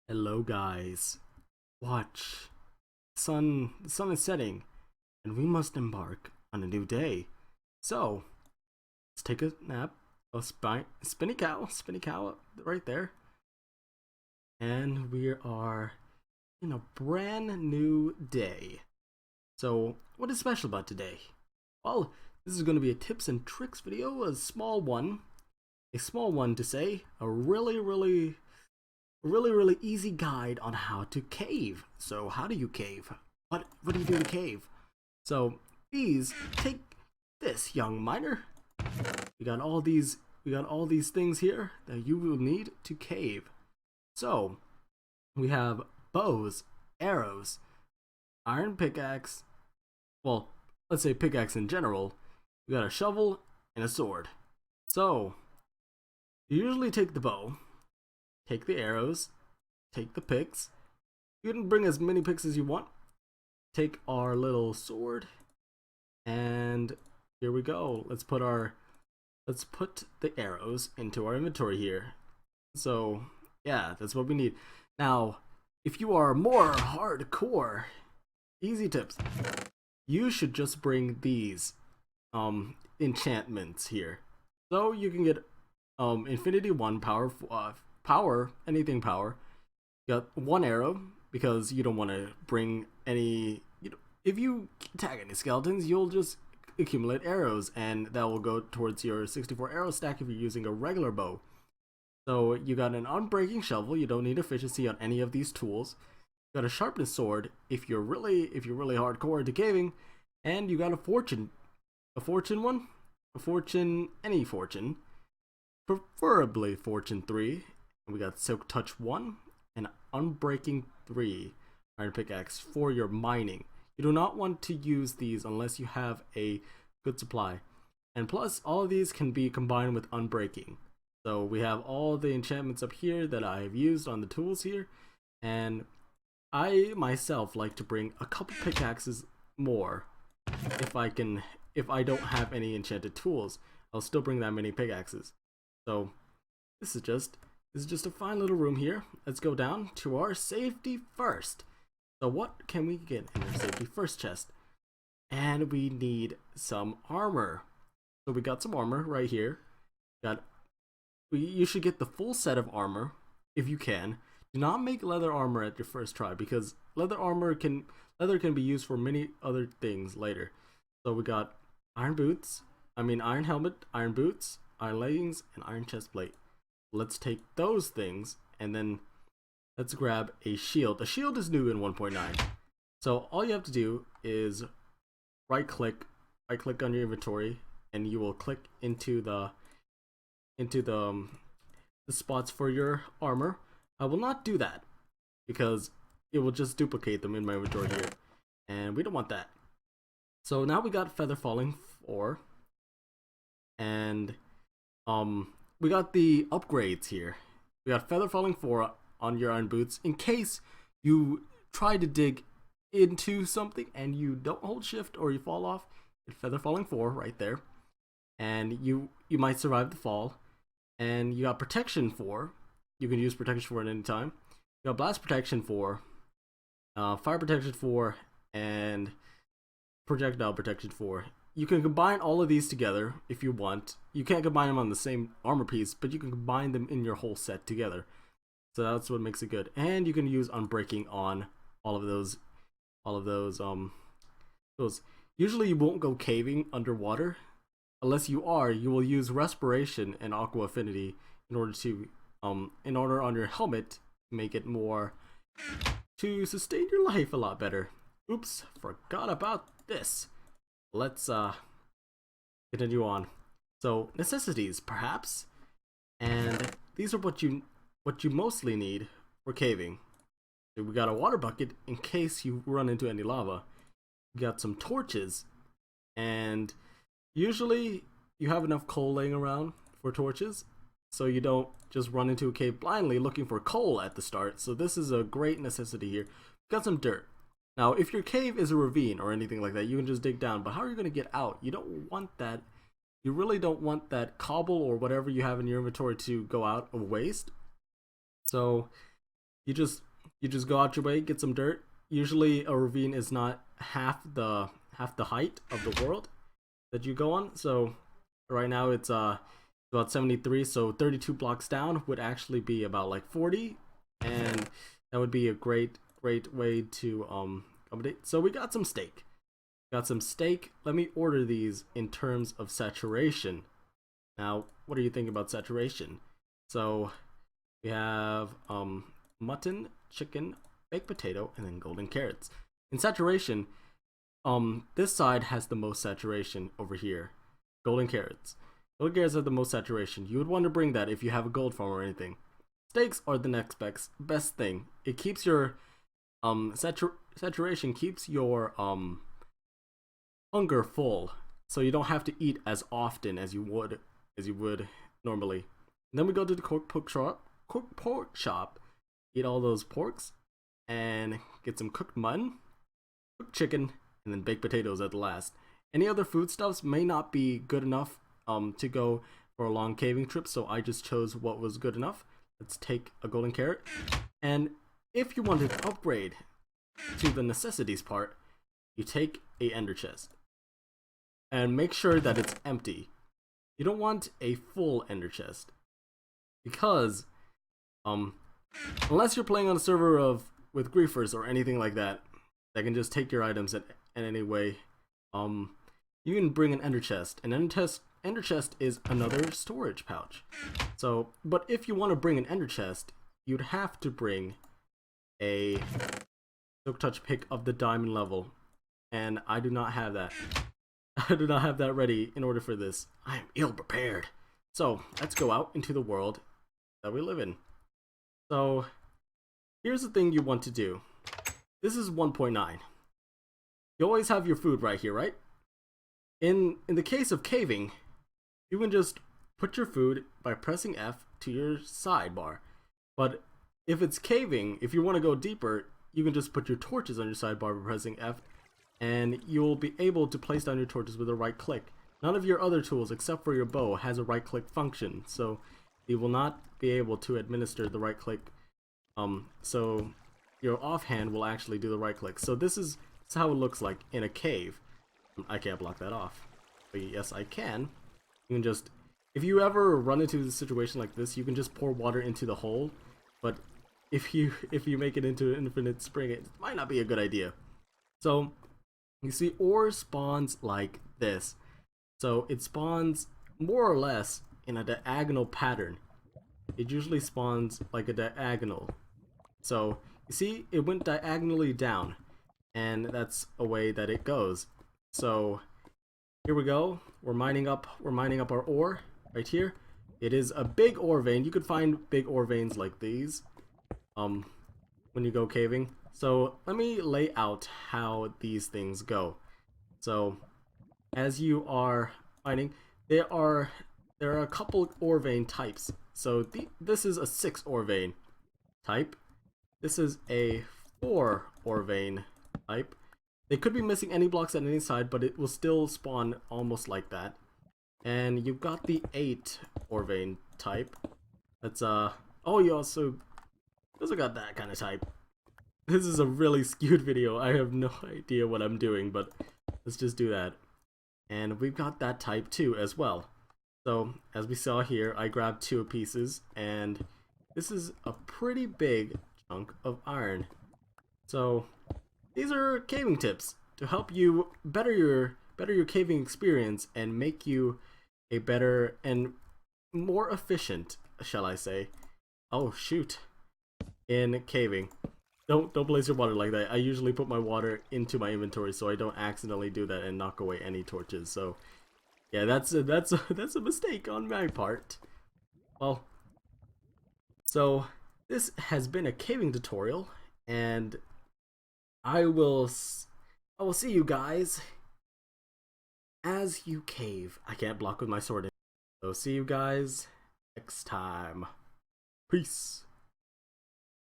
Hello guys. Watch. The sun is setting, and we must embark on a new day. So, let's take a nap. Oh, spinny cow right there. And we are in a brand new day. So, what is special about today? Well, this is going to be a tips and tricks video, a small one. A small one to say, a really easy guide on how to cave. So how do you cave? What do you do to cave? So these take this, young miner. We got all these things here that you will need to cave. So we have bows, arrows, iron pickaxe. Well, let's say pickaxe in general. We got a shovel and a sword. So you usually take the bow, take the arrows, take the picks. You can bring as many picks as you want. Take our little sword, and here we go. Let's put the arrows into our inventory here. So yeah, that's what we need. Now, if you are more hardcore, easy tips. You should just bring these enchantments here. So you can get Infinity 1 power, anything power. You got one arrow because you don't want to bring any. If you tag any skeletons, you'll just accumulate arrows, and that will go towards your 64 arrow stack if you're using a regular bow. So you got an unbreaking shovel. You don't need efficiency on any of these tools. You got a sharpness sword if you're really hardcore into caving, and you got a fortune one, any fortune, preferably fortune 3. And we got silk touch 1 and unbreaking 3 iron pickaxe for your mining. You do not want to use these unless you have a good supply. And plus, all of these can be combined with unbreaking. So we have all the enchantments up here that I have used on the tools here. And I myself like to bring a couple pickaxes more if I don't have any enchanted tools. I'll still bring that many pickaxes. So this is just a fine little room here. Let's go down to our safety first. So what can we get in our safety first chest? And we need some armor. So we got some armor right here. You should get the full set of armor if you can. Do not make leather armor at your first try because leather can be used for many other things later. So we got iron helmet, iron boots, iron leggings, and iron chest plate. Let's take those things and then let's grab a shield. A shield is new in 1.9. So all you have to do is right click on your inventory, and you will click into the spots for your armor. I will not do that because it will just duplicate them in my inventory here, and we don't want that. So now we got feather falling 4, and we got the upgrades here. We got feather falling 4 on your iron boots in case you try to dig into something and you don't hold shift or you fall off. Feather falling 4 right there, and you might survive the fall. And you got protection 4. You can use protection 4 at any time. You got blast protection 4, fire protection 4, and projectile protection 4. You can combine all of these together if you want. You can't combine them on the same armor piece, but you can combine them in your whole set together. So that's what makes it good. And you can use unbreaking on all of those. Usually you won't go caving underwater. Unless you will use respiration and aqua affinity in order on your helmet to make it more to sustain your life a lot better. Oops, forgot about this. Let's continue on. So necessities perhaps, and these are what you mostly need for caving. So we got a water bucket in case you run into any lava. We got some torches, and usually you have enough coal laying around for torches, so you don't just run into a cave blindly looking for coal at the start. So this is a great necessity here. Got some dirt. Now if your cave is a ravine or anything like that, you can just dig down, but how are you going to get out? You don't want that. You really don't want that cobble or whatever you have in your inventory to go out of waste. So you just go out your way, get some dirt. Usually a ravine is not half the height of the world that you go on. So right now it's about 73, so 32 blocks down would actually be about like 40, and that would be a great way to accommodate. So we got some steak. Got some steak. Let me order these in terms of saturation. Now, what do you think about saturation? So we have mutton, chicken, baked potato, and then golden carrots. In saturation, this side has the most saturation over here. Golden carrots. Golden carrots have the most saturation. You would want to bring that if you have a gold farm or anything. Steaks are the next best thing. It keeps your saturation keeps your hunger full, so you don't have to eat as often as you would normally. And then we go to the cooked pork shop, eat all those porks, and get some cooked mutton, cooked chicken, and then baked potatoes at the last. Any other foodstuffs may not be good enough to go for a long caving trip, so I just chose what was good enough. Let's take a golden carrot, and if you want to upgrade to the necessities part, you take a ender chest and make sure that it's empty. You don't want a full ender chest, because unless you're playing on a server with griefers or anything like that can just take your items in any way, you can bring an ender chest. An ender chest is another storage pouch. So, but if you want to bring an ender chest, you'd have to bring a silk touch pick of the diamond level, and I do not have that. I do not have that ready in order for this. I am ill prepared. So let's go out into the world that we live in. So here's the thing you want to do. This is 1.9. You always have your food right here, right? In the case of caving, you can just put your food by pressing F to your sidebar. But if it's caving, if you want to go deeper, you can just put your torches on your sidebar by pressing F, and you'll be able to place down your torches with a right click. None of your other tools, except for your bow, has a right click function, so you will not be able to administer the right click. So your offhand will actually do the right click. So this is how it looks like in a cave. I can't block that off, but yes, I can. You can just, if you ever run into a situation like this, you can just pour water into the hole. But if you make it into an infinite spring, it might not be a good idea. So you see, ore spawns like this. So it spawns more or less in a diagonal pattern. It usually spawns like a diagonal. So you see, it went diagonally down, and that's a way that it goes. So here we go. We're mining up our ore right here. It is a big ore vein. You could find big ore veins like these when you go caving. So let me lay out how these things go. So as you are mining, there are a couple ore vein types. So this is a 6 ore vein type. This is a 4 ore vein type. They could be missing any blocks at any side, but it will still spawn almost like that. And you've got the 8 ore vein type. That's oh, you also got that kind of type. This is a really skewed video. I have no idea what I'm doing, but let's just do that. And we've got that type too as well. So as we saw here, I grabbed 2 pieces, and this is a pretty big chunk of iron. So these are caving tips to help you better your caving experience and make you a better and more efficient, shall I say. Oh shoot. In caving. Don't place your water like that. I usually put my water into my inventory so I don't accidentally do that and knock away any torches. So yeah, that's a mistake on my part. Well, so this has been a caving tutorial, and I will see you guys as you cave. I can't block with my sword. So see you guys next time. Peace.